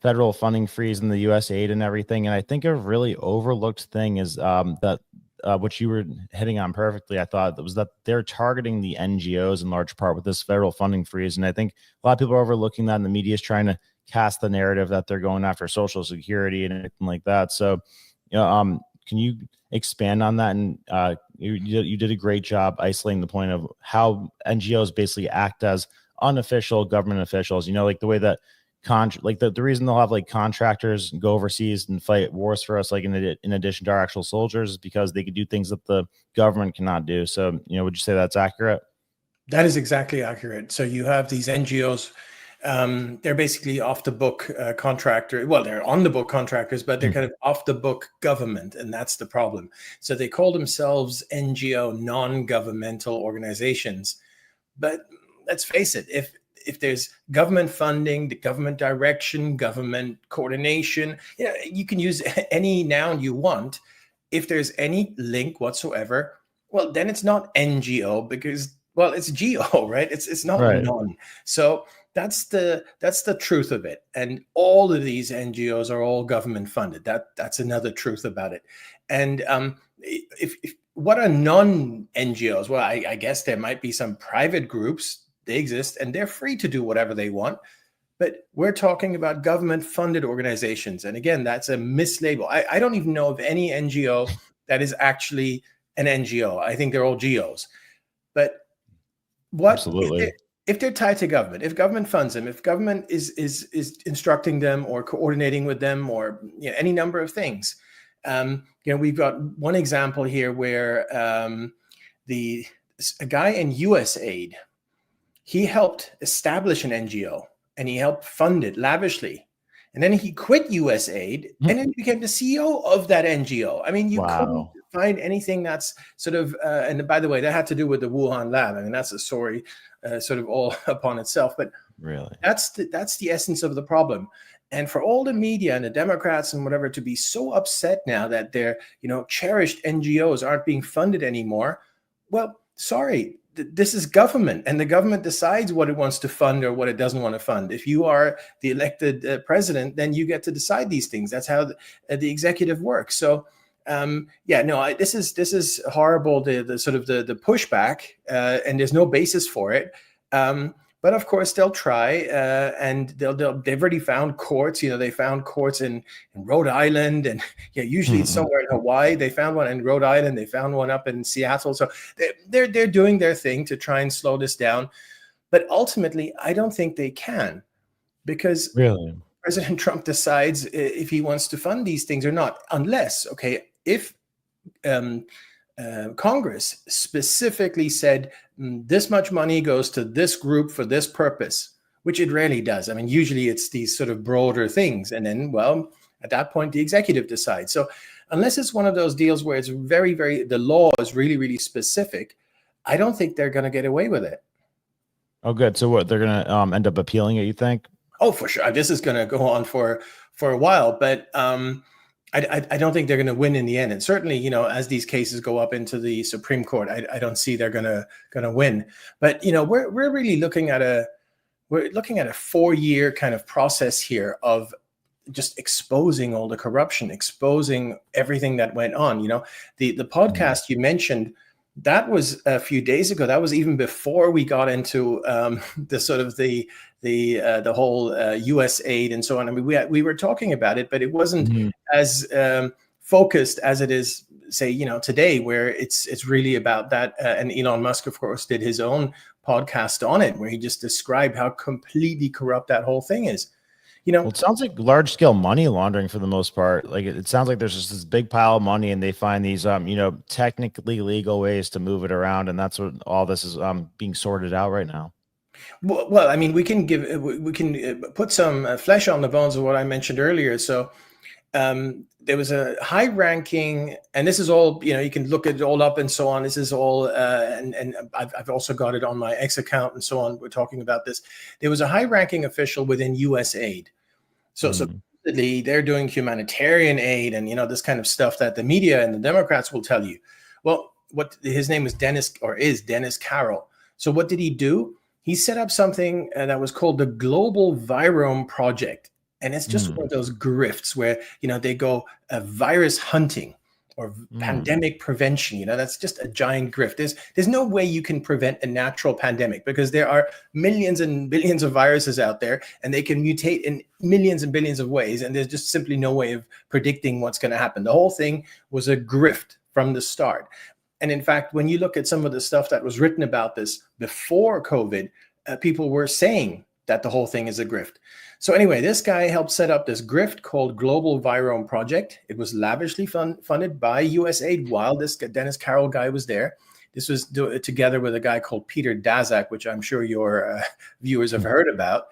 federal funding freeze and the U.S. aid and everything. And I think a really overlooked thing is that which you were hitting on perfectly. I thought that was that they're targeting the NGOs in large part with this federal funding freeze, and I think a lot of people are overlooking that, and the media is trying to cast the narrative that they're going after Social Security and anything like that. So, can you expand on that? And you did a great job isolating the point of how NGOs basically act as unofficial government officials. Like the way that the reason they'll have like contractors go overseas and fight wars for us, like in addition to our actual soldiers, is because they could do things that the government cannot do. So, would you say that's accurate? That is exactly accurate. So you have these NGOs. They're basically off the book contractor. Well, they're on the book contractors, but they're kind of off the book government, and that's the problem. So they call themselves NGO, non-governmental organizations. But let's face it, if there's government funding, the government direction, government coordination, you can use any noun you want. If there's any link whatsoever, well, then it's not NGO because, well, it's GO, right? It's not Right. none. So that's the truth of it. And all of these NGOs are all government funded. That's another truth about it. And if what are non-NGOs? Well, I guess there might be some private groups. They exist and they're free to do whatever they want. But we're talking about government-funded organizations. And again, that's a mislabel. I don't even know of any NGO that is actually an NGO. I think they're all GOs. But what Absolutely. if they're tied to government, if government funds them, if government is instructing them or coordinating with them or any number of things. We've got one example here where a guy in USAID, he helped establish an NGO and he helped fund it lavishly. And then he quit USAID and then he became the CEO of that NGO. I mean, you couldn't find anything that's sort of, and by the way, that had to do with the Wuhan lab. I mean, that's a story sort of all upon itself, but really, that's the essence of the problem. And for all the media and the Democrats and whatever to be so upset now that their, cherished NGOs aren't being funded anymore. Well, sorry, this is government, and the government decides what it wants to fund or what it doesn't want to fund. If you are the elected president, then you get to decide these things. That's how the executive works. So, this is horrible. The sort of the pushback, and there's no basis for it. But of course, they'll try, and they've already found courts. They found courts in Rhode Island, and usually it's somewhere in Hawaii. They found one in Rhode Island. They found one up in Seattle. So they're doing their thing to try and slow this down. But ultimately, I don't think they can, because really, President Trump decides if he wants to fund these things or not, unless, if Congress specifically said this much money goes to this group for this purpose, which it rarely does. I mean, usually it's these sort of broader things. And then, well, at that point, the executive decides. So unless it's one of those deals where it's very, very, the law is really, really specific, I don't think they're going to get away with it. Oh, good. So what, they're going to end up appealing it, you think? Oh, for sure. This is going to go on for a while, but I don't think they're going to win in the end. And certainly, as these cases go up into the Supreme Court, I don't see they're going to win. But we're really looking at a 4-year kind of process here of just exposing all the corruption, exposing everything that went on. The podcast you mentioned, that was a few days ago. That was even before we got into the sort of the whole USAID and so on. I mean, we were talking about it, but it wasn't as focused as it is, say, today, where it's really about that. And Elon Musk, of course, did his own podcast on it, where he just described how completely corrupt that whole thing is. Well, it sounds like large scale money laundering for the most part. Like it sounds like there's just this big pile of money, and they find these, technically legal ways to move it around, and that's what all this is being sorted out right now. Well, I mean, we can put some flesh on the bones of what I mentioned earlier. So there was a high-ranking, and this is all, you can look it all up and so on. This is all, and I've also got it on my X account and so on. We're talking about this. There was a high-ranking official within USAID. So they're doing humanitarian aid and, this kind of stuff that the media and the Democrats will tell you. Well, his name is Dennis Carroll. So what did he do? He set up something that was called the Global Virome Project. And it's just one of those grifts where, they go virus hunting or pandemic prevention. That's just a giant grift. There's no way you can prevent a natural pandemic, because there are millions and billions of viruses out there, and they can mutate in millions and billions of ways. And there's just simply no way of predicting what's going to happen. The whole thing was a grift from the start. And in fact, when you look at some of the stuff that was written about this before COVID, people were saying that the whole thing is a grift. So anyway, this guy helped set up this grift called Global Virome Project. It was lavishly funded by USAID while this Dennis Carroll guy was there. This was together with a guy called Peter Daszak, which I'm sure your viewers have heard about.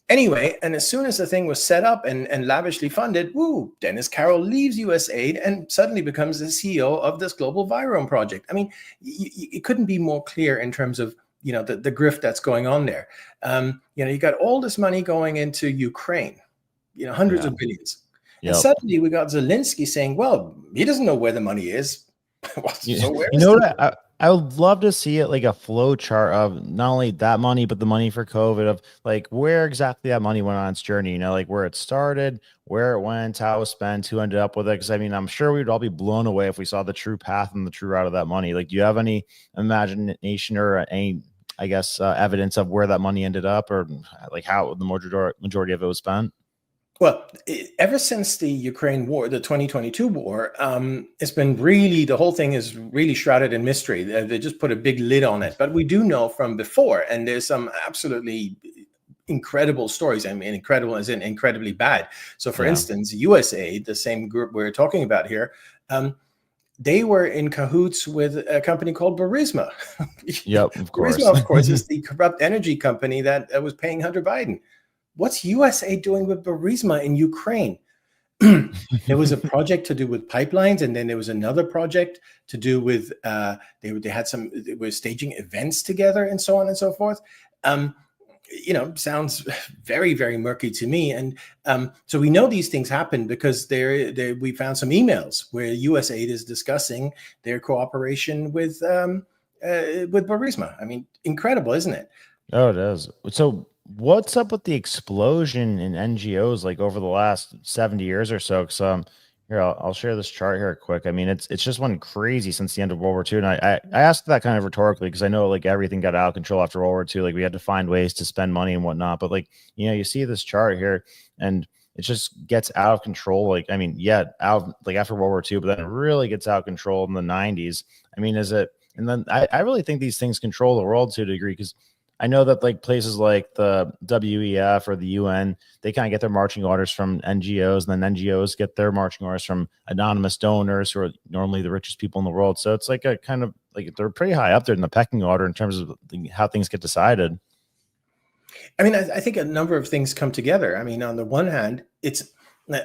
Anyway, and as soon as the thing was set up and lavishly funded, Dennis Carroll leaves USAID and suddenly becomes the CEO of this Global Virome Project. I mean, it couldn't be more clear in terms of the grift that's going on there. You got all this money going into Ukraine, hundreds of billions. Yep. And suddenly we got Zelensky saying, well, he doesn't know where the money is. I would love to see it like a flow chart of not only that money, but the money for COVID, of like where exactly that money went on its journey, like where it started, where it went, how it was spent, who ended up with it. Because I mean, I'm sure we'd all be blown away if we saw the true path and the true route of that money. Like, do you have any imagination or any, I guess, evidence of where that money ended up, or like how the majority of it was spent? Well, ever since the Ukraine war, the 2022 war, it's been really, the whole thing is really shrouded in mystery. They just put a big lid on it. But we do know from before, and there's some absolutely incredible stories. I mean, incredible as in incredibly bad. So for instance, USAID, the same group we're talking about here, they were in cahoots with a company called Burisma. Yep, of course. Burisma, of course, is the corrupt energy company that was paying Hunter Biden. What's USAID doing with Burisma in Ukraine? There was a project to do with pipelines, and then there was another project to do with they were staging events together, and so on and so forth. Sounds very, very murky to me. And so we know these things happen because we found some emails where USAID is discussing their cooperation with Burisma. I mean, incredible, isn't it? Oh, it is. So what's up with the explosion in NGOs like over the last 70 years or so? Because here, I'll share this chart here quick. I mean, it's just went crazy since the end of World War II. And I asked that kind of rhetorically because I know like everything got out of control after World War II. Like we had to find ways to spend money and whatnot. But like, you see this chart here and it just gets out of control. Like, I mean, out like after World War II, but then it really gets out of control in the 90s. I mean, and then I really think these things control the world to a degree, because I know that like places like the WEF or the UN, they kind of get their marching orders from NGOs, and then NGOs get their marching orders from anonymous donors who are normally the richest people in the world. So it's like a kind of like they're pretty high up there in the pecking order in terms of how things get decided. I mean, I think a number of things come together. I mean, on the one hand,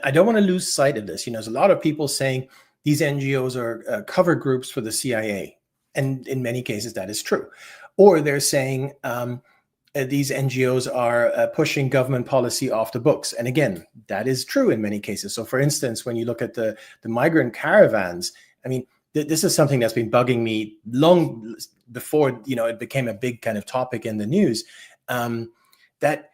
I don't want to lose sight of this. There's a lot of people saying these NGOs are cover groups for the CIA. And in many cases, that is true. Or they're saying these NGOs are pushing government policy off the books. And again, that is true in many cases. So for instance, when you look at the migrant caravans, I mean, this is something that's been bugging me long before, it became a big kind of topic in the news, that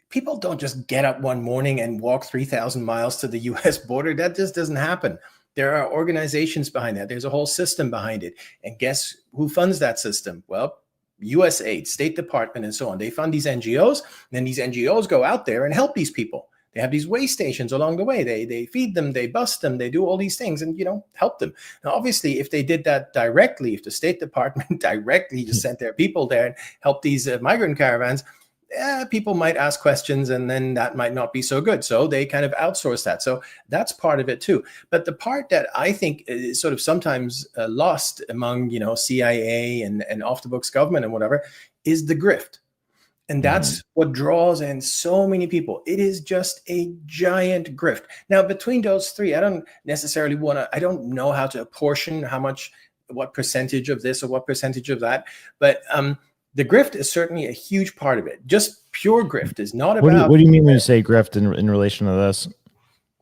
people don't just get up one morning and walk 3,000 miles to the US border. That just doesn't happen. There are organizations behind that. There's a whole system behind it. And guess who funds that system? Well, USAID, State Department, and so on. They fund these NGOs, and then these NGOs go out there and help these people. They have these way stations along the way. They feed them, they bus them, they do all these things and, help them. Now, obviously, if they did that directly, if the State Department directly just sent their people there and helped these migrant caravans, people might ask questions, and then that might not be so good. So they kind of outsource that. So that's part of it too. But the part that I think is sort of sometimes lost among, CIA and off the books government and whatever is the grift. And that's what draws in so many people. It is just a giant grift. Now, between those three, I don't necessarily I don't know how to apportion what percentage of this or what percentage of that. But the grift is certainly a huge part of it. Just pure grift is not about. What do you mean when you say grift in relation to this?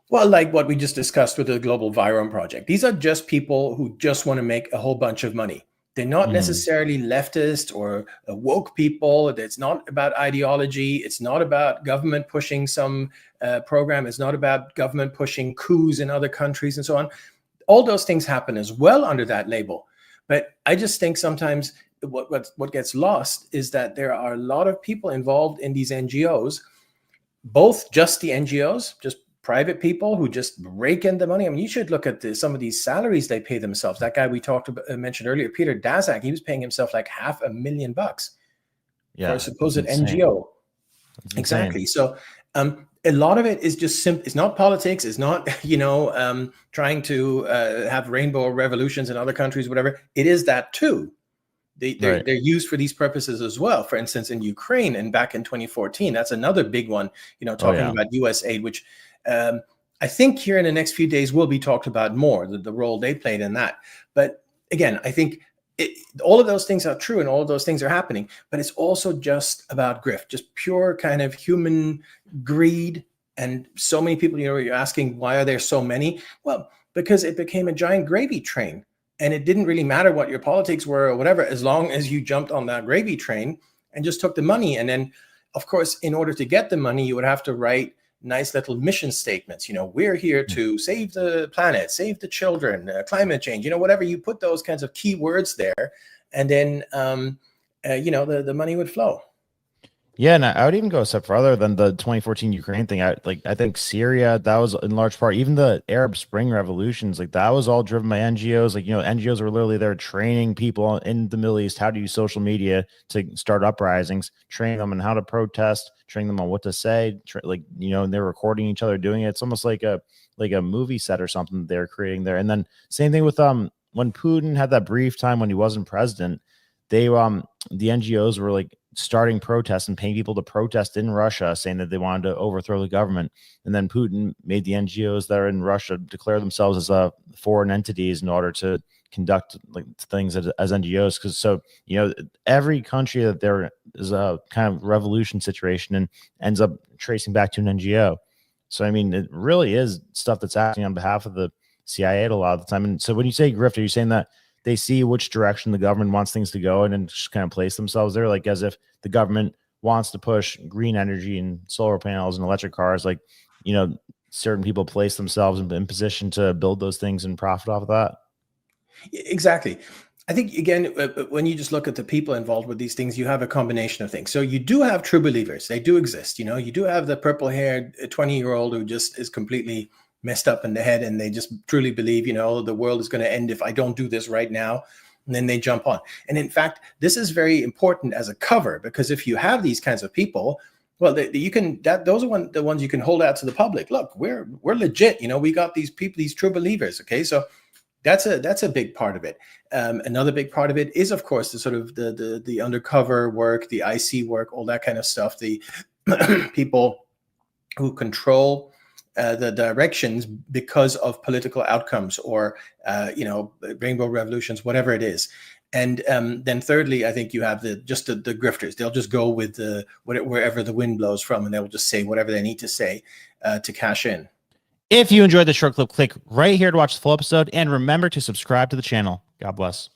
Well, like what we just discussed with the Global Virome Project. These are just people who just want to make a whole bunch of money. They're not necessarily leftist or woke people. It's not about ideology. It's not about government pushing some program. It's not about government pushing coups in other countries and so on. All those things happen as well under that label. But I just think sometimes what gets lost is that there are a lot of people involved in these NGOs, both just the NGOs, just private people who just rake in the money. I mean, you should look at some of these salaries they pay themselves. That guy we mentioned earlier, Peter Daszak, he was paying himself like $500,000 for a supposed NGO. Exactly. So a lot of it is just simple. It's not politics. It's not, trying to have rainbow revolutions in other countries, whatever. It is that too. They're used for these purposes as well. For instance, in Ukraine and back in 2014, that's another big one, talking about US aid, which I think here in the next few days will be talked about more, the role they played in that. But again, I think all of those things are true and all of those things are happening, but it's also just about grift, just pure kind of human greed. And so many people, you're asking, why are there so many? Well, because it became a giant gravy train. And it didn't really matter what your politics were or whatever, as long as you jumped on that gravy train and just took the money. And then, of course, in order to get the money, you would have to write nice little mission statements. We're here to save the planet, save the children, climate change, whatever. You put those kinds of key words there, and then, the money would flow. Yeah, and I would even go a step further than the 2014 Ukraine thing. I think Syria, that was in large part, even the Arab Spring revolutions, like that was all driven by NGOs. Like, NGOs were literally there training people in the Middle East how to use social media to start uprisings, training them on how to protest, training them on what to say, and they're recording each other doing it. It's almost like a movie set or something they're creating there. And then same thing with when Putin had that brief time when he wasn't president, they the NGOs were like starting protests and paying people to protest in Russia, saying that they wanted to overthrow the government. And then Putin made the NGOs that are in Russia declare themselves as foreign entities in order to conduct things as NGOs. Because every country that there is a kind of revolution situation and ends up tracing back to an NGO. So I mean, it really is stuff that's acting on behalf of the CIA a lot of the time. And so when you say grift, are you saying that they see which direction the government wants things to go and then just kind of place themselves there, like as if the government wants to push green energy and solar panels and electric cars, certain people place themselves in position to build those things and profit off of that? Exactly. I think, again, when you just look at the people involved with these things, you have a combination of things. So you do have true believers. They do exist. You do have the purple-haired 20-year-old who just is completely messed up in the head, and they just truly believe, the world is going to end if I don't do this right now. And then they jump on. And in fact, this is very important as a cover, because if you have these kinds of people, well, those are the ones you can hold out to the public. Look, we're legit. We got these people, these true believers. Okay, so that's a big part of it. Another big part of it is, of course, the sort of the undercover work, the IC work, all that kind of stuff. The people who control the directions because of political outcomes or rainbow revolutions, whatever it is. And then thirdly, I think you have the grifters. They'll just go with wherever the wind blows from, and they'll just say whatever they need to say to cash in. If you enjoyed the short clip, click right here to watch the full episode, and remember to subscribe to the channel. God bless.